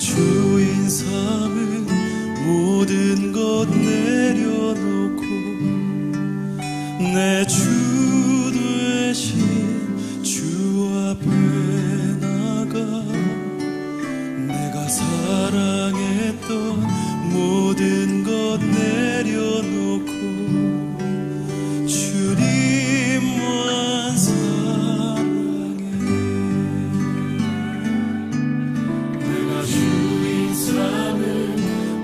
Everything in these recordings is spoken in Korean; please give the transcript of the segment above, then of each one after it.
주인 삼은 모든 것 내려놓고 내 주 되신 주 앞에 나가 내가 사랑했던 모든 것 내려놓고 주님만 사랑해. 내가 주인 삼은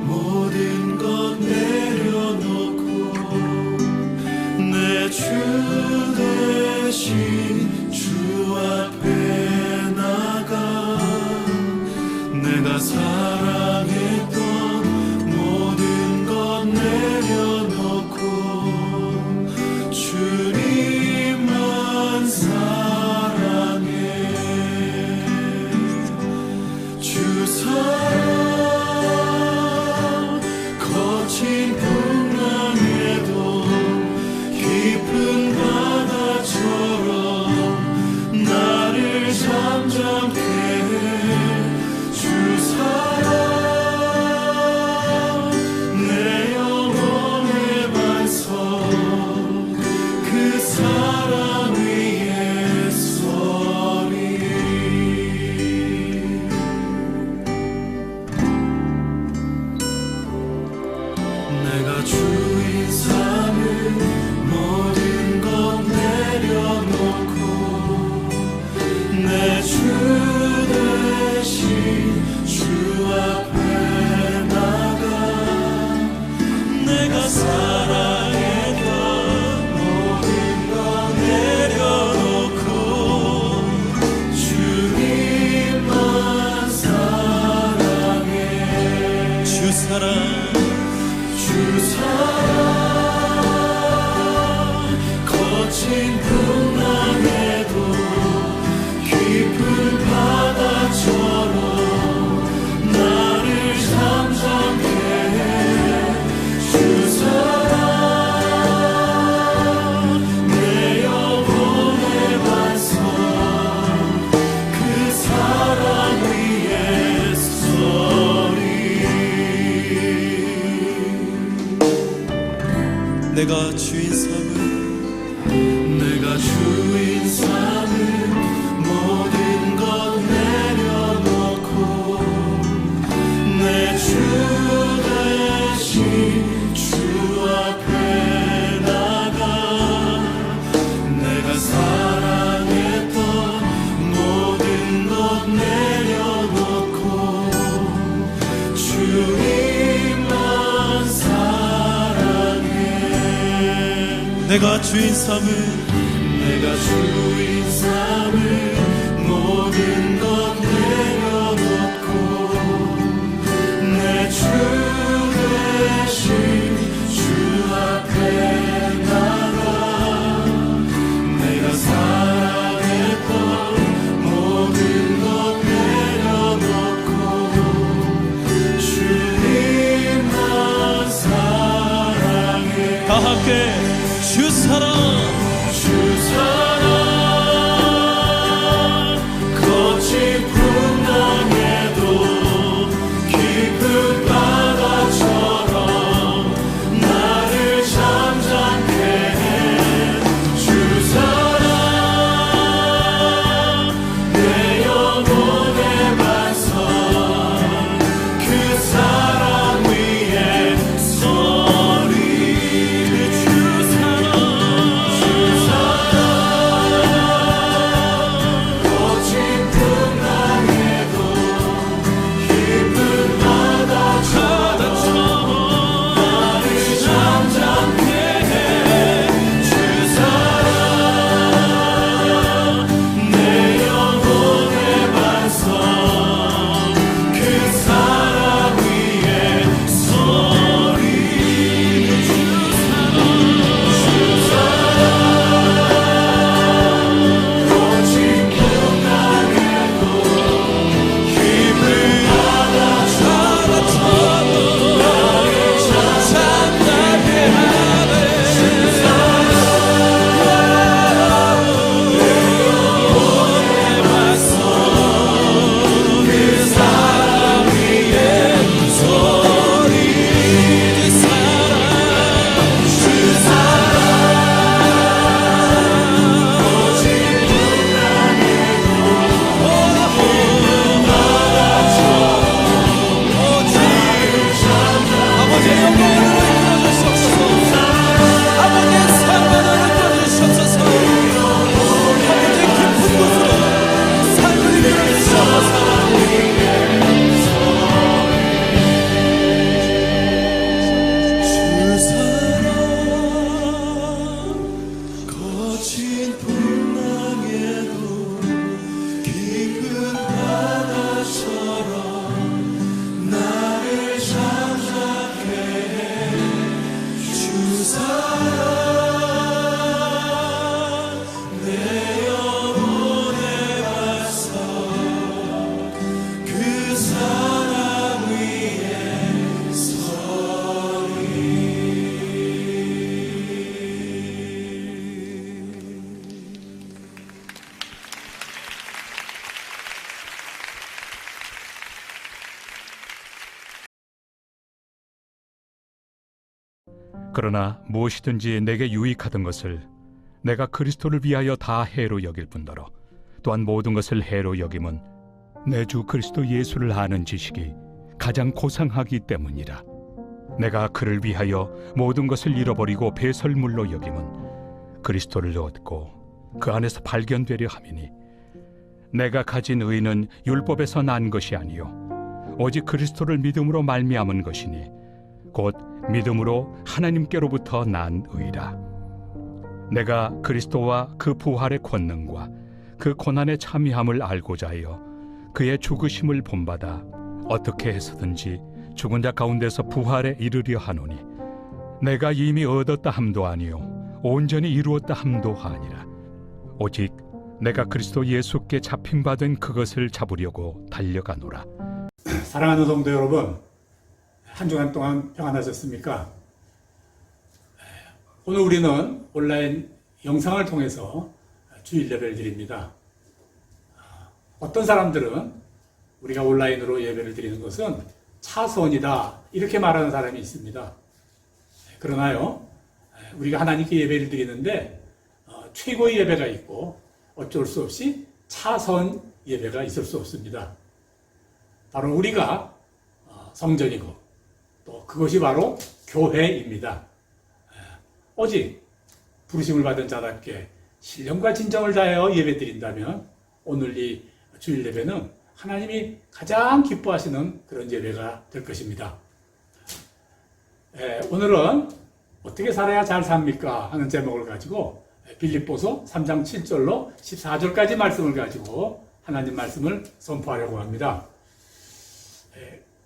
모든 것 내려놓고 내 주 대신 주 앞에 나가 내가 사랑했던 모든 것 내려놓고 주님만 사랑해. 주 사랑 거친 풍랑에도 깊은 바다처럼 나를 잠잠케 해. 주 사랑 내 영혼의 반석 그 사랑 위에 서리. 내가 주인 삼은 모든 것 내려놓고 내 주 대신 주 앞에 나가 내가 사랑했던 모든 것 내려놓고 주님만 사랑해. 주 사랑 주 사랑 거친 풍랑에도 깊은 바다처럼 나를 잠잠케 해. 주 사랑 내 영혼의 반석 그 사랑 위에 서리. 내가 주인 삼은 모든 것 내려놓고 내 주 대신 주 앞에 나가 내가 사랑했던 모든 것 내려놓고 주님만 사랑해. 내가 주인 삼은 모든 것 내려놓고 내 주 대신 주 앞에 나가 내가 사랑했던 모든 것 내려놓고 주님만 사랑해. 다 함께 주 사랑 주 사랑 거친 풍랑에도 깊은 바다처럼 나를 잠잠케 해. 주 사랑 내 영혼의 반석 그 사랑 위에 서리. 주 사랑 그러나 무엇이든지 내게 유익하던 것을 내가 그리스도를 위하여 다 해로 여길 뿐더러 또한 모든 것을 해로 여김은 내 주 그리스도 예수를 아는 지식이 가장 고상하기 때문이라. 내가 그를 위하여 모든 것을 잃어버리고 배설물로 여김은 그리스도를 얻고 그 안에서 발견되려 함이니 내가 가진 의는 율법에서 난 것이 아니요 오직 그리스도를 믿음으로 말미암은 것이니 곧 믿음으로 하나님께로부터 난 의라. 내가 그리스도와 그 부활의 권능과 그 고난의 참여함을 알고자 하여 그의 죽으심을 본받아 어떻게 해서든지 죽은 자 가운데서 부활에 이르려 하노니 내가 이미 얻었다 함도 아니요 온전히 이루었다 함도 아니라 오직 내가 그리스도 예수께 잡힌 바 된 그것을 잡으려고 달려가노라. 사랑하는 성도 여러분, 한 주간 동안 평안하셨습니까? 오늘 우리는 온라인 영상을 통해서 주일 예배를 드립니다. 어떤 사람들은 우리가 온라인으로 예배를 드리는 것은 차선이다 이렇게 말하는 사람이 있습니다. 그러나요, 우리가 하나님께 예배를 드리는데 최고의 예배가 있고 어쩔 수 없이 차선 예배가 있을 수 없습니다. 바로 우리가 성전이고 또 그것이 바로 교회입니다. 오직 부르심을 받은 자답게 신령과 진정을 다하여 예배드린다면 오늘 이 주일 예배는 하나님이 가장 기뻐하시는 그런 예배가 될 것입니다. 오늘은 어떻게 살아야 잘 삽니까? 하는 제목을 가지고 빌립보서 3장 7절로 14절까지 말씀을 가지고 하나님 말씀을 선포하려고 합니다.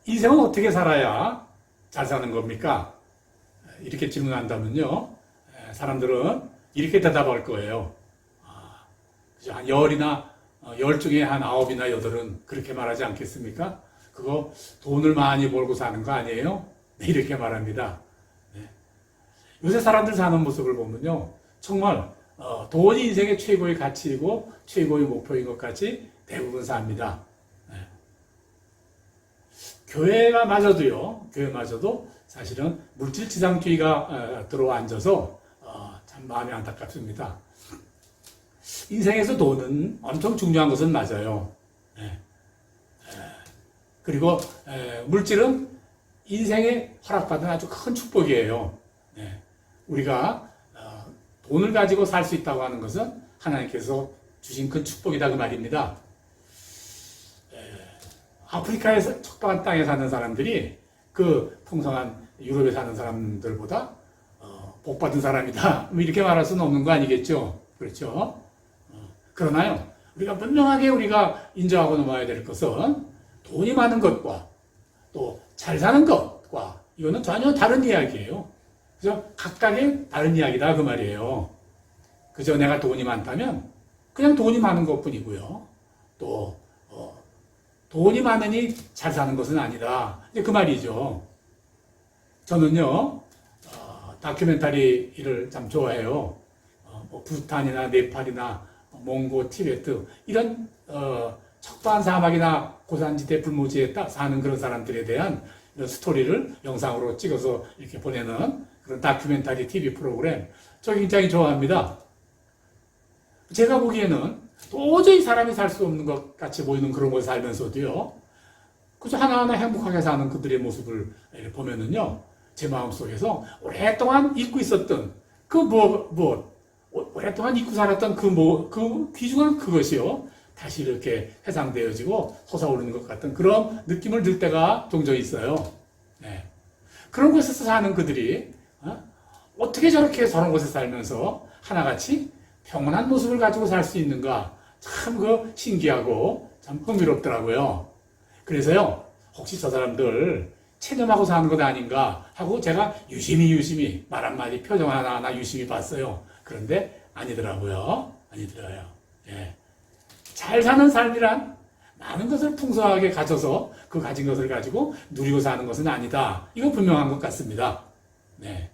인생은 어떻게 살아야 잘 사는 겁니까? 이렇게 질문한다면요, 사람들은 이렇게 대답할 거예요. 한 열 중에 한 9이나 8은 그렇게 말하지 않겠습니까? 그거 돈을 많이 벌고 사는 거 아니에요? 네, 이렇게 말합니다. 네. 요새 사람들 사는 모습을 보면요, 정말 돈이 인생의 최고의 가치이고 최고의 목표인 것 같이 대부분 삽니다. 네. 교회마저도 사실은 물질지상주의가 들어앉아서 참 마음이 안타깝습니다. 인생에서 돈은 엄청 중요한 것은 맞아요. 네. 그리고 물질은 인생에 허락받은 아주 큰 축복이에요. 네. 우리가 돈을 가지고 살 수 있다고 하는 것은 하나님께서 주신 큰 축복이다 그 말입니다. 아프리카에서 척박한 땅에 사는 사람들이 그 풍성한 유럽에 사는 사람들보다 복받은 사람이다 이렇게 말할 수는 없는 거 아니겠죠? 그렇죠? 그러나요, 우리가 분명하게 우리가 인정하고 넘어야 될 것은 돈이 많은 것과 또 잘 사는 것과 이거는 전혀 다른 이야기예요. 그래서 각각의 다른 이야기다 그 말이에요. 그저 내가 돈이 많다면 그냥 돈이 많은 것뿐이고요. 또 돈이 많으니 잘 사는 것은 아니다. 이제 그 말이죠. 저는요, 다큐멘터리를 참 좋아해요. 부탄이나 네팔이나 몽고, 티베트 이런 척박한 사막이나 고산지대 불모지에 사는 그런 사람들에 대한 이런 스토리를 영상으로 찍어서 이렇게 보내는 그런 다큐멘터리 TV 프로그램 저 굉장히 좋아합니다. 제가 보기에는 도저히 사람이 살 수 없는 것 같이 보이는 그런 걸 살면서도요, 그저 하나하나 행복하게 사는 그들의 모습을 보면은요, 제 마음속에서 오랫동안 잊고 있었던 오랫동안 잊고 살았던 그 귀중한 그것이요, 다시 이렇게 회상되어지고 솟아오르는 것 같은 그런 느낌을 들 때가 종종 있어요. 네. 그런 곳에서 사는 그들이 어떻게 저렇게 저런 곳에 살면서 하나같이 평온한 모습을 가지고 살 수 있는가, 참 신기하고 참 흥미롭더라고요. 그래서요, 혹시 저 사람들 체념하고 사는 것 아닌가 하고 제가 유심히 말 한마디 표정 하나하나 유심히 봤어요. 그런데 아니더라고요. 아니더라고요. 예. 잘 사는 삶이란 많은 것을 풍성하게 가져서 그 가진 것을 가지고 누리고 사는 것은 아니다. 이거 분명한 것 같습니다. 네.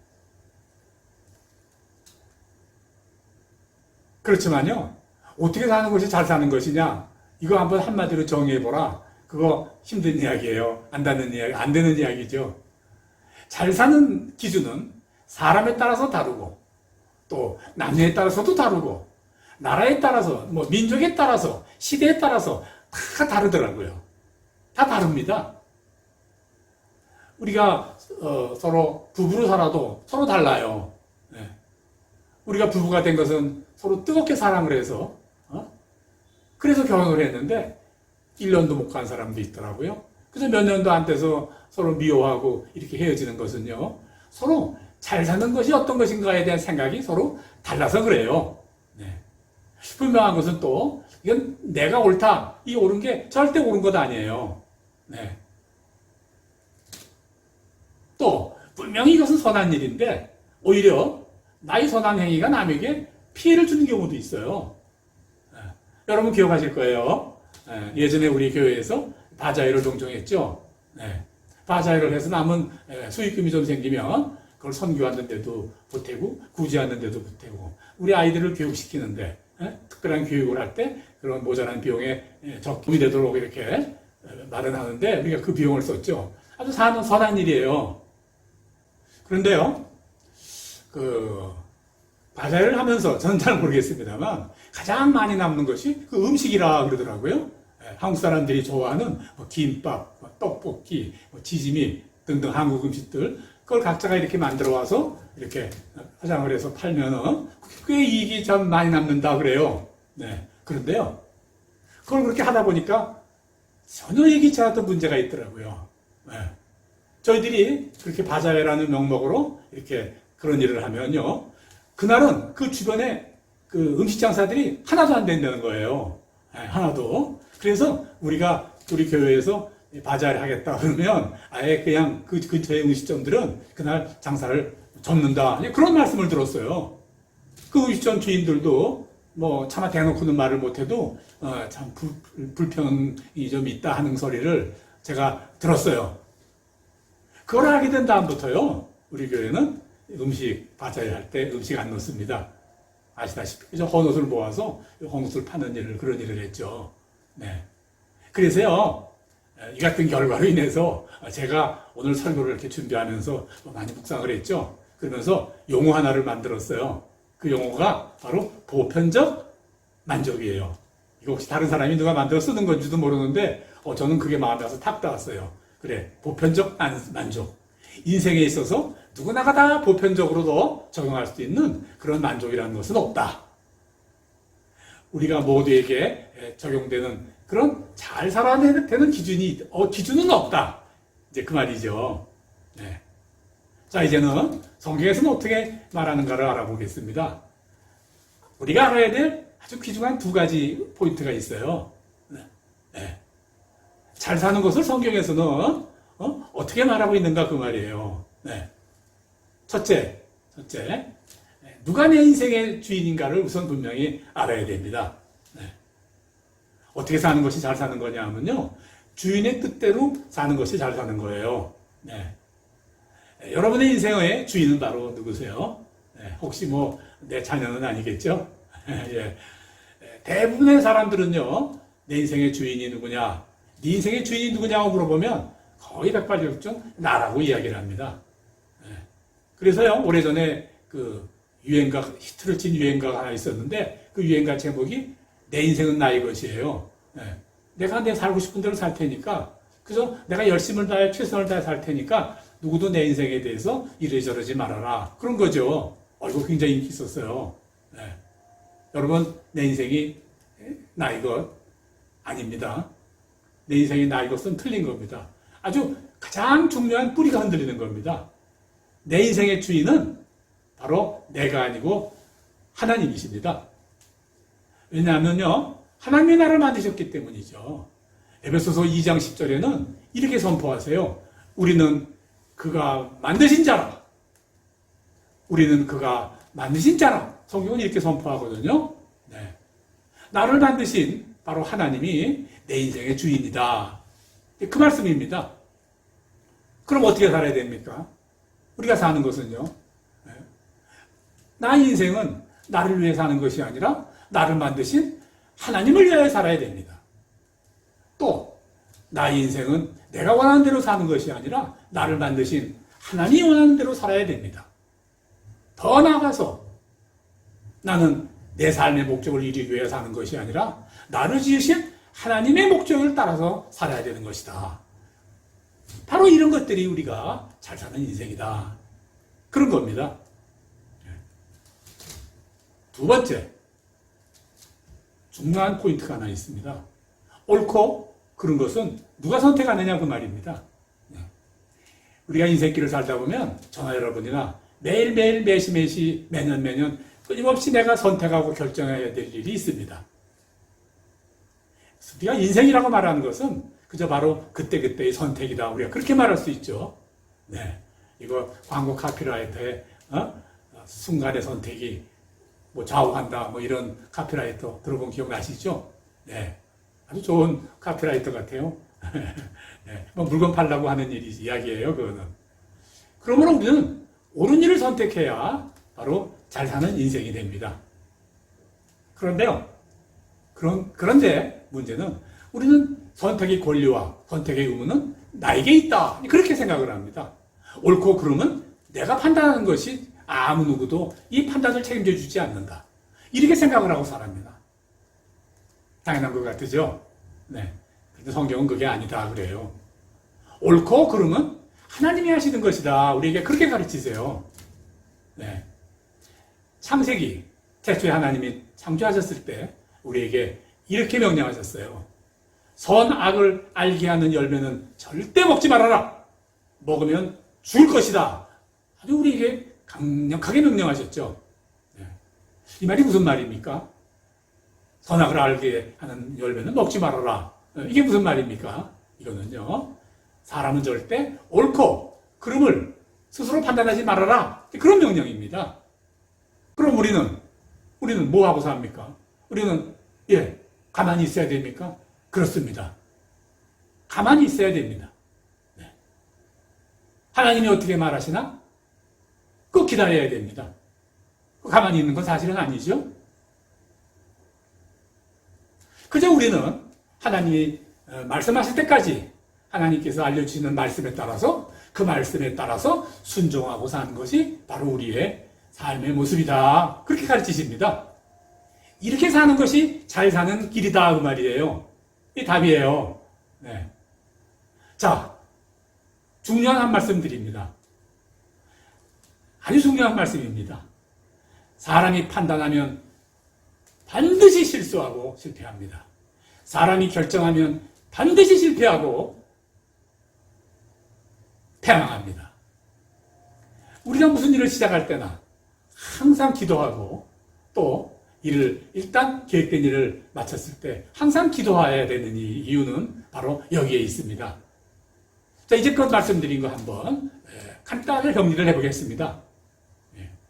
그렇지만요, 어떻게 사는 것이 잘 사는 것이냐, 이거 한번 한마디로 정의해보라. 그거 힘든 이야기예요. 안 되는 이야기죠. 잘 사는 기준은 사람에 따라서 다르고 또 남녀에 따라서도 다르고 나라에 따라서 뭐 민족에 따라서 시대에 따라서 다 다르더라고요. 다 다릅니다. 우리가 서로 부부로 살아도 서로 달라요. 네. 우리가 부부가 된 것은 서로 뜨겁게 사랑을 해서 그래서 결혼을 했는데 1년도 못 간 사람도 있더라고요. 그래서 몇 년도 안 돼서 서로 미워하고 이렇게 헤어지는 것은요. 서로 잘 사는 것이 어떤 것인가에 대한 생각이 서로 달라서 그래요. 네. 분명한 것은 또 이건 내가 옳다, 이 옳은 게 절대 옳은 것 아니에요. 네. 또 분명히 이것은 선한 일인데 오히려 나의 선한 행위가 남에게 피해를 주는 경우도 있어요. 네. 여러분 기억하실 거예요. 네. 예전에 우리 교회에서 바자회를 종종 했죠. 네. 바자회를 해서 남은 수익금이 좀 생기면 그걸 선교하는데도 보태고 구제하는데도 보태고 우리 아이들을 교육시키는데 특별한 교육을 할 때 그런 모자란 비용에 적금이 되도록 이렇게 마련하는데 우리가 그 비용을 썼죠. 아주 선한 일이에요. 그런데요, 바자회를 하면서 저는 잘 모르겠습니다만 가장 많이 남는 것이 그 음식이라 그러더라고요. 한국 사람들이 좋아하는 뭐 김밥, 뭐 떡볶이, 뭐 지짐이 등등 한국 음식들 그걸 각자가 이렇게 만들어 와서 이렇게 화장을 해서 팔면은 꽤 이익이 참 많이 남는다 그래요. 네. 그런데요, 그걸 그렇게 하다 보니까 전혀 예기치 않았던 문제가 있더라고요. 네. 저희들이 그렇게 바자회라는 명목으로 이렇게 그런 일을 하면요, 그날은 그 주변에 그 음식 장사들이 하나도 안 된다는 거예요. 네, 하나도. 그래서 우리가 우리 교회에서 바자회를 하겠다 그러면 아예 그냥 그 근처의 음식점들은 그날 장사를 접는다. 그런 말씀을 들었어요. 그 음식점 주인들도 뭐 차마 대놓고는 말을 못해도 참 불평이 좀 있다 하는 소리를 제가 들었어요. 그걸 하게 된 다음부터요, 우리 교회는 음식 바자회 할 때 음식 안 넣습니다. 아시다시피 그저 헌옷을 모아서 헌옷을 파는 일을 그런 일을 했죠. 네. 그래서요, 이 같은 결과로 인해서 제가 오늘 설교를 이렇게 준비하면서 많이 묵상을 했죠. 그러면서 용어 하나를 만들었어요. 그 용어가 바로 보편적 만족이에요. 이거 혹시 다른 사람이 누가 만들어 쓰는 건지도 모르는데 저는 그게 마음에 와서 탁 닿았어요. 그래, 보편적 만족. 인생에 있어서 누구나가 다 보편적으로도 적용할 수 있는 그런 만족이라는 것은 없다. 우리가 모두에게 적용되는 그런 잘 살아야 되는 기준은 없다. 이제 그 말이죠. 네. 자, 이제는 성경에서는 어떻게 말하는가를 알아보겠습니다. 우리가 알아야 될 아주 귀중한 두 가지 포인트가 있어요. 네. 네. 잘 사는 것을 성경에서는 어떻게 말하고 있는가 그 말이에요. 네. 첫째, 누가 내 인생의 주인인가를 우선 분명히 알아야 됩니다. 네. 어떻게 사는 것이 잘 사는 거냐 하면요, 주인의 뜻대로 사는 것이 잘 사는 거예요. 네. 여러분의 인생의 주인은 바로 누구세요? 네. 혹시 뭐 내 자녀는 아니겠죠? 예. 대부분의 사람들은요, 내 인생의 주인이 누구냐, 네 인생의 주인이 누구냐고 물어보면 거의 백발백중 나라고 이야기를 합니다. 네. 그래서요, 오래전에 그 유행가, 히트를 친 유행가가 하나 있었는데 그 유행가 제목이 내 인생은 나의 것이에요. 네. 내가 내 살고 싶은 대로 살 테니까, 그래서 내가 열심을 다해 최선을 다해 살 테니까 누구도 내 인생에 대해서 이래저러지 말아라. 그런 거죠. 이거 굉장히 인기 있었어요. 네. 여러분, 내 인생이 나의 것 아닙니다. 내 인생이 나의 것은 틀린 겁니다. 아주 가장 중요한 뿌리가 흔들리는 겁니다. 내 인생의 주인은 바로 내가 아니고 하나님이십니다. 왜냐하면요, 하나님이 나를 만드셨기 때문이죠. 에베소서 2장 10절에는 이렇게 선포하세요. 우리는 그가 만드신 자라. 우리는 그가 만드신 자라. 성경은 이렇게 선포하거든요. 네. 나를 만드신 바로 하나님이 내 인생의 주인이다. 그 말씀입니다. 그럼 어떻게 살아야 됩니까? 우리가 사는 것은요, 네. 나의 인생은 나를 위해 사는 것이 아니라 나를 만드신 하나님을 위하여 살아야 됩니다. 또 나의 인생은 내가 원하는 대로 사는 것이 아니라 나를 만드신 하나님이 원하는 대로 살아야 됩니다. 더 나아가서 나는 내 삶의 목적을 이루기 위해 사는 것이 아니라 나를 지으신 하나님의 목적을 따라서 살아야 되는 것이다. 바로 이런 것들이 우리가 잘 사는 인생이다. 그런 겁니다. 두 번째, 중요한 포인트가 하나 있습니다. 옳고 그런 것은 누가 선택하느냐 그 말입니다. 우리가 인생길을 살다 보면 저나 여러분이나 매일매일 매시매시 매년 끊임없이 내가 선택하고 결정해야 될 일이 있습니다. 우리가 인생이라고 말하는 것은 그저 바로 그때그때의 선택이다. 우리가 그렇게 말할 수 있죠. 네. 이거 광고 카피라이터의 순간의 선택이 뭐 좌우한다. 뭐 이런 카피라이터 들어본 기억 나시죠? 네. 아주 좋은 카피라이터 같아요. 네. 뭐 물건 팔라고 하는 이야기예요. 그거는. 그러므로 우리는 옳은 일을 선택해야 바로 잘 사는 인생이 됩니다. 그런데요. 그런데 문제는 우리는 선택의 권리와 선택의 의무는 나에게 있다. 그렇게 생각을 합니다. 옳고 그름은 내가 판단하는 것이 아무 누구도 이 판단을 책임져 주지 않는다. 이렇게 생각을 하고 살합니다. 당연한 것 같으죠? 네. 근데 성경은 그게 아니다 그래요. 옳고 그름은 하나님이 하시는 것이다. 우리에게 그렇게 가르치세요. 네. 창세기, 태초에 하나님이 창조하셨을 때 우리에게 이렇게 명령하셨어요. 선악을 알게 하는 열매는 절대 먹지 말아라. 먹으면 죽을 것이다. 아주 우리에게 강력하게 명령하셨죠. 네. 이 말이 무슨 말입니까? 선악을 알게 하는 열매는 먹지 말아라. 이게 무슨 말입니까? 이거는요. 사람은 절대 옳고 그름을 스스로 판단하지 말아라. 그런 명령입니다. 그럼 우리는 뭐 하고 삽니까? 우리는 가만히 있어야 됩니까? 그렇습니다. 가만히 있어야 됩니다. 네. 하나님이 어떻게 말하시나? 꼭 기다려야 됩니다. 가만히 있는 건 사실은 아니죠. 그저 우리는 하나님이 말씀하실 때까지 하나님께서 알려주시는 말씀에 따라서 그 말씀에 따라서 순종하고 사는 것이 바로 우리의 삶의 모습이다. 그렇게 가르치십니다. 이렇게 사는 것이 잘 사는 길이다 그 말이에요. 이 답이에요. 네. 자, 중요한 한 말씀 드립니다. 아주 중요한 말씀입니다. 사람이 판단하면 반드시 실수하고 실패합니다. 사람이 결정하면 반드시 실패하고 패망합니다. 우리가 무슨 일을 시작할 때나 항상 기도하고 또 일단 계획된 일을 마쳤을 때 항상 기도해야 되는 이유는 바로 여기에 있습니다. 자, 이제껏 말씀드린 거 한번 간단하게 정리를 해보겠습니다.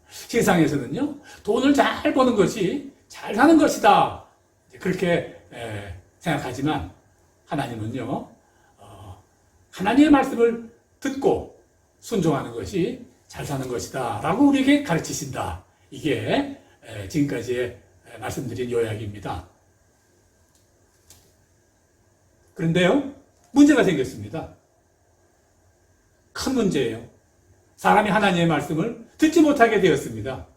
세상에서는요, 돈을 잘 버는 것이 잘 사는 것이다. 그렇게 생각하지만 하나님은요, 하나님의 말씀을 듣고 순종하는 것이 잘 사는 것이다. 라고 우리에게 가르치신다. 이게 지금까지 말씀드린 요약입니다. 그런데요, 문제가 생겼습니다. 큰 문제예요. 사람이 하나님의 말씀을 듣지 못하게 되었습니다.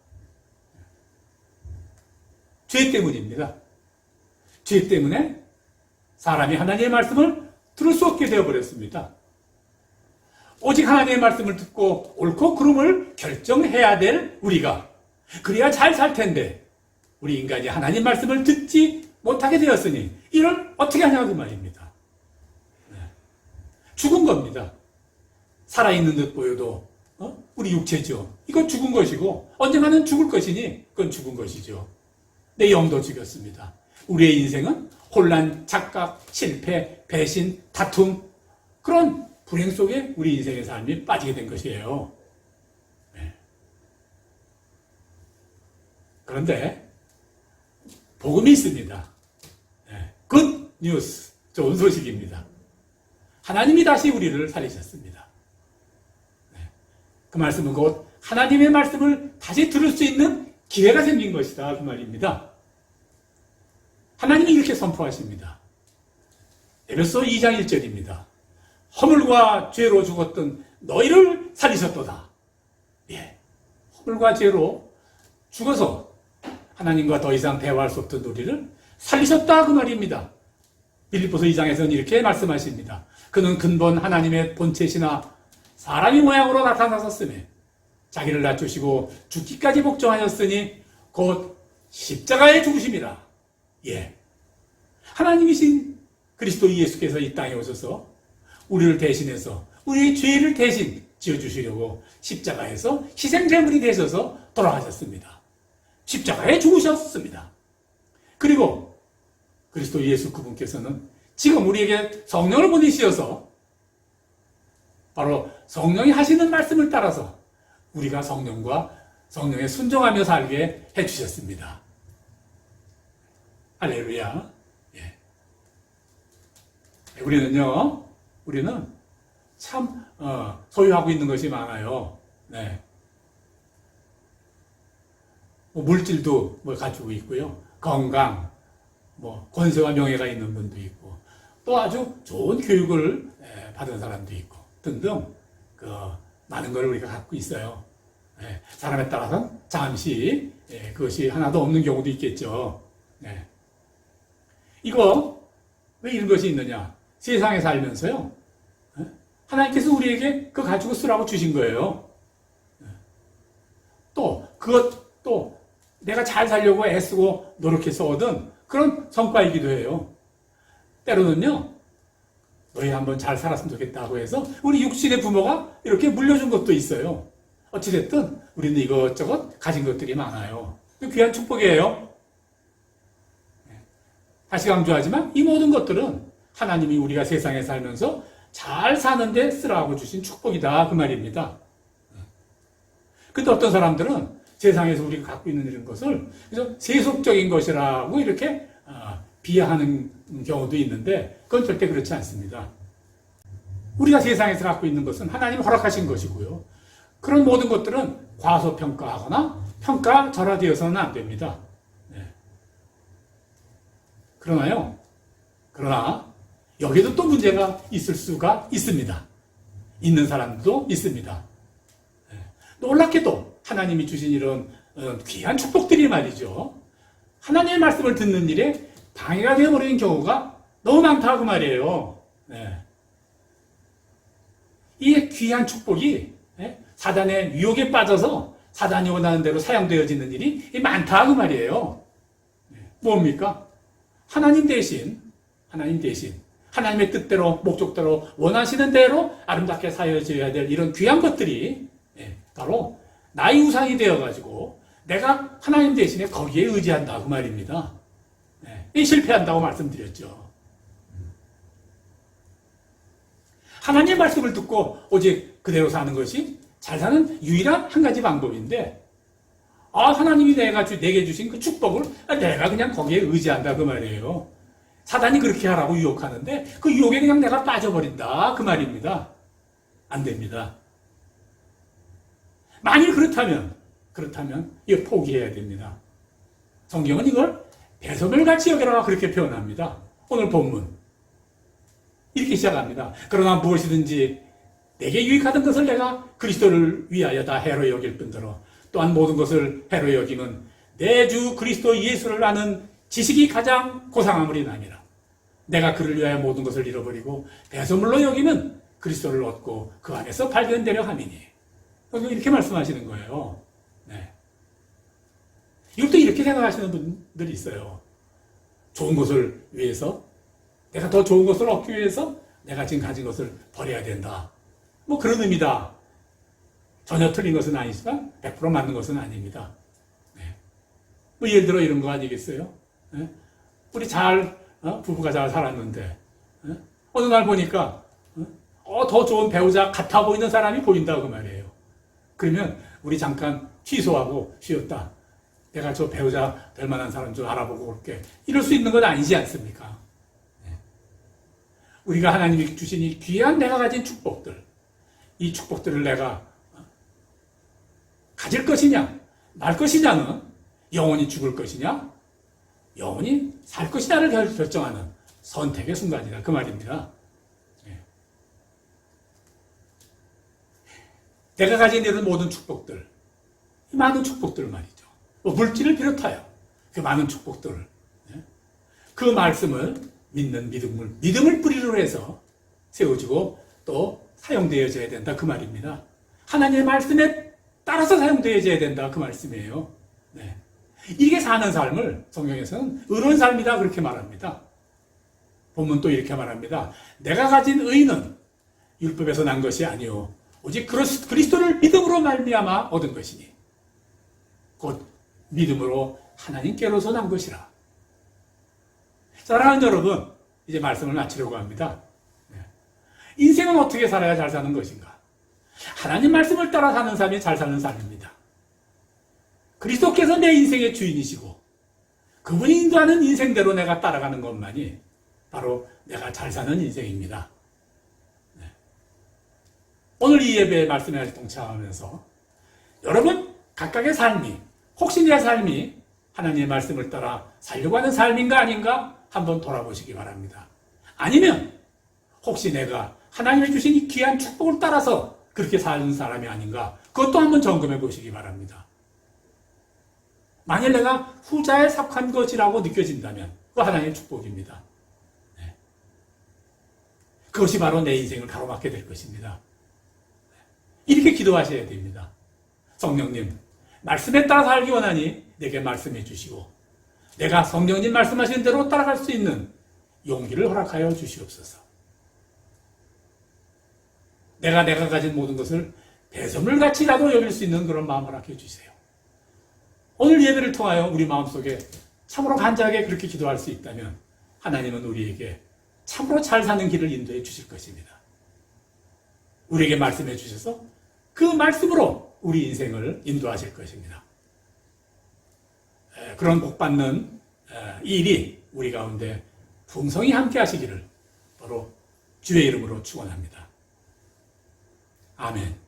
죄 때문입니다. 죄 때문에 사람이 하나님의 말씀을 들을 수 없게 되어버렸습니다. 오직 하나님의 말씀을 듣고 옳고 그름을 결정해야 될 우리가 그래야 잘 살 텐데 우리 인간이 하나님 말씀을 듣지 못하게 되었으니 이를 어떻게 하냐고 그 말입니다. 죽은 겁니다. 살아있는 듯 보여도 우리 육체죠. 이건 죽은 것이고 언젠가는 죽을 것이니 그건 죽은 것이죠. 내 영도 죽였습니다. 우리의 인생은 혼란, 착각, 실패, 배신, 다툼 그런 불행 속에 우리 인생의 삶이 빠지게 된 것이에요. 네. 그런데 복음이 있습니다. 네. 굿 뉴스, 좋은 소식입니다. 하나님이 다시 우리를 살리셨습니다. 네. 그 말씀은 곧 하나님의 말씀을 다시 들을 수 있는 기회가 생긴 것이다 그 말입니다. 하나님이 이렇게 선포하십니다. 에베소 2장 1절입니다. 허물과 죄로 죽었던 너희를 살리셨도다. 예, 허물과 죄로 죽어서 하나님과 더 이상 대화할 수 없던 우리를 살리셨다 그 말입니다. 빌립보서 2장에서는 이렇게 말씀하십니다. 그는 근본 하나님의 본체시나 사람의 모양으로 나타나셨으며 자기를 낮추시고 죽기까지 복종하였으니 곧 십자가의 죽으심이라. 예, 하나님이신 그리스도 예수께서 이 땅에 오셔서 우리를 대신해서 우리의 죄를 대신 지어주시려고 십자가에서 희생제물이 되셔서 돌아가셨습니다. 십자가에 죽으셨습니다. 그리고 그리스도 예수 그분께서는 지금 우리에게 성령을 보내시어서 바로 성령이 하시는 말씀을 따라서 우리가 성령에 순종하며 살게 해주셨습니다. 할렐루야. 예. 우리는 참 소유하고 있는 것이 많아요. 네. 물질도 가지고 있고요. 건강, 권세와 명예가 있는 분도 있고, 또 아주 좋은 교육을 받은 사람도 있고, 등등, 많은 걸 우리가 갖고 있어요. 사람에 따라서는 잠시, 그것이 하나도 없는 경우도 있겠죠. 이거, 왜 이런 것이 있느냐? 세상에 살면서요, 하나님께서 우리에게 그거 가지고 쓰라고 주신 거예요. 또, 내가 잘 살려고 애쓰고 노력해서 얻은 그런 성과이기도 해요. 때로는요, 너희 한번 잘 살았으면 좋겠다고 해서 우리 육신의 부모가 이렇게 물려준 것도 있어요. 어찌됐든 우리는 이것저것 가진 것들이 많아요. 귀한 축복이에요. 다시 강조하지만 이 모든 것들은 하나님이 우리가 세상에 살면서 잘 사는데 쓰라고 주신 축복이다 그 말입니다. 근데 어떤 사람들은 세상에서 우리가 갖고 있는 이런 것을 그래서 세속적인 것이라고 이렇게 비하하는 경우도 있는데 그건 절대 그렇지 않습니다. 우리가 세상에서 갖고 있는 것은 하나님이 허락하신 것이고요. 그런 모든 것들은 과소평가하거나 평가절하되어서는 안 됩니다. 그러나 여기도 또 문제가 있을 수가 있습니다. 있는 사람도 있습니다. 놀랍게도 하나님이 주신 이런 귀한 축복들이 말이죠. 하나님의 말씀을 듣는 일에 방해가 되어버리는 경우가 너무 많다 그 말이에요. 이 귀한 축복이 사단의 유혹에 빠져서 사단이 원하는 대로 사용되어지는 일이 많다 그 말이에요. 뭡니까? 하나님 대신 하나님의 뜻대로 목적대로 원하시는 대로 아름답게 사여져야 될 이런 귀한 것들이 바로 나의 우상이 되어가지고 내가 하나님 대신에 거기에 의지한다 그 말입니다. 실패한다고 말씀드렸죠. 하나님의 말씀을 듣고 오직 그대로 사는 것이 잘 사는 유일한 한 가지 방법인데 하나님이 내게 주신 그 축복을 내가 그냥 거기에 의지한다 그 말이에요. 사단이 그렇게 하라고 유혹하는데 그 유혹에 그냥 내가 빠져버린다 그 말입니다. 안 됩니다. 만일 그렇다면 이거 포기해야 됩니다. 성경은 이걸 배설물같이 여겨라 그렇게 표현합니다. 오늘 본문 이렇게 시작합니다. 그러나 무엇이든지 내게 유익하던 것을 내가 그리스도를 위하여 다 해로 여길 뿐더러 또한 모든 것을 해로 여김은 내 주 그리스도 예수를 아는 지식이 가장 고상함으리 남이라. 내가 그를 위하여 모든 것을 잃어버리고 배설물로 여기는 그리스도를 얻고 그 안에서 발견되려 함이니. 이렇게 말씀하시는 거예요. 이것도 이렇게 생각하시는 분들이 있어요. 좋은 것을 위해서, 내가 더 좋은 것을 얻기 위해서 내가 지금 가진 것을 버려야 된다. 그런 의미다. 전혀 틀린 것은 아니지만 100% 맞는 것은 아닙니다. 예를 들어 이런 거 아니겠어요? 우리 부부가 잘 살았는데 어느 날 보니까 더 좋은 배우자 같아 보이는 사람이 보인다고 말이에요. 그러면 우리 잠깐 취소하고 쉬었다. 내가 저 배우자 될 만한 사람 좀 알아보고 올게. 이럴 수 있는 건 아니지 않습니까? 우리가 하나님이 주신 이 귀한 내가 가진 축복들, 이 축복들을 내가 가질 것이냐, 말 것이냐는 영원히 죽을 것이냐, 영원히 살 것이냐를 결정하는 선택의 순간이다. 그 말입니다. 내가 가진 이런 모든 축복들, 많은 축복들 말이죠. 물질을 비롯하여 그 많은 축복들을, 그 말씀을 믿는 믿음을 뿌리로 해서 세워지고 또 사용되어져야 된다, 그 말입니다. 하나님의 말씀에 따라서 사용되어져야 된다, 그 말씀이에요. 네. 이게 사는 삶을 성경에서는 의로운 삶이다, 그렇게 말합니다. 본문 또 이렇게 말합니다. 내가 가진 의는 율법에서 난 것이 아니요 오직 그리스도를 믿음으로 말미암아 얻은 것이니 곧 믿음으로 하나님께로서 난 것이라. 사랑하는 여러분, 이제 말씀을 마치려고 합니다. 인생은 어떻게 살아야 잘 사는 것인가? 하나님 말씀을 따라 사는 삶이 잘 사는 삶입니다. 그리스도께서 내 인생의 주인이시고 그분이 인도하는 인생대로 내가 따라가는 것만이 바로 내가 잘 사는 인생입니다. 오늘 이 예배의 말씀에 동참하면서 여러분 각각의 삶이, 혹시 내 삶이 하나님의 말씀을 따라 살려고 하는 삶인가 아닌가 한번 돌아보시기 바랍니다. 아니면 혹시 내가 하나님이 주신 이 귀한 축복을 따라서 그렇게 사는 사람이 아닌가, 그것도 한번 점검해 보시기 바랍니다. 만일 내가 후자에 속한 것이라고 느껴진다면 그거 하나님의 축복입니다. 그것이 바로 내 인생을 가로막게 될 것입니다. 이렇게 기도하셔야 됩니다. 성령님, 말씀에 따라 살기 원하니 내게 말씀해 주시고 내가 성령님 말씀하시는 대로 따라갈 수 있는 용기를 허락하여 주시옵소서. 내가 가진 모든 것을 배설물같이라도 여길 수 있는 그런 마음 허락해 주세요. 오늘 예배를 통하여 우리 마음속에 참으로 간절하게 그렇게 기도할 수 있다면 하나님은 우리에게 참으로 잘 사는 길을 인도해 주실 것입니다. 우리에게 말씀해 주셔서 그 말씀으로 우리 인생을 인도하실 것입니다. 그런 복받는 일이 우리 가운데 풍성히 함께 하시기를 바로 주의 이름으로 축원합니다. 아멘.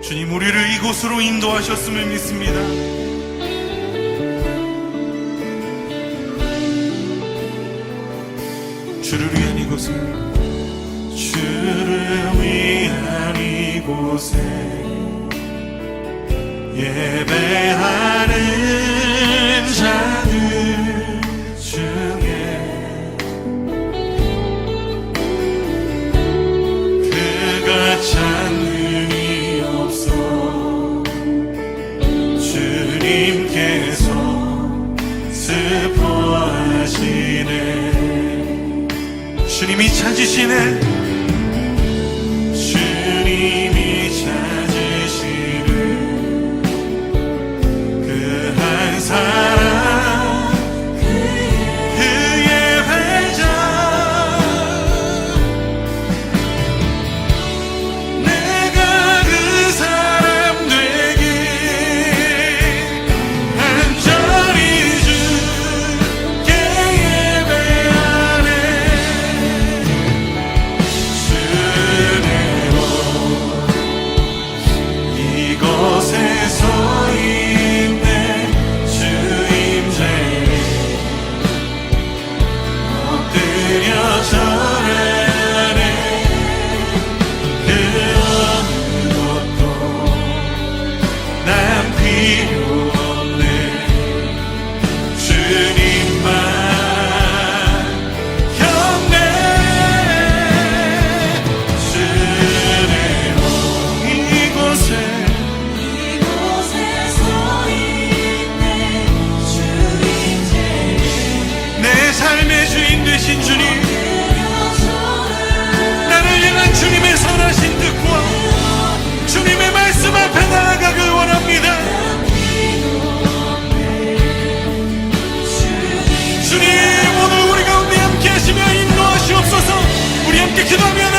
주님, 우리를 이곳으로 인도하셨음을 믿습니다. 주를 위한 이곳에, 주를 위한 이곳에 예배하는 자들 주님이 찾으시네 주님이 찾으시네 그 한 사람 그의 회장 내가 그 사람 되길 간절히 주께 예배하네 주대로 이곳에 서 있네 주임제에 엎드려 절하네 그 어느 것도 난 필요 없네 주님만 경배 주대로 이곳에 서 있네 주님께 내 삶의 주인 되신 주님 나를 향한 주님의 선하신 뜻과 주님의 말씀 앞에 나아가길 원합니다 주님 오늘 우리 가운데 함께 하시며 인도하시옵소서 우리 함께 기도하며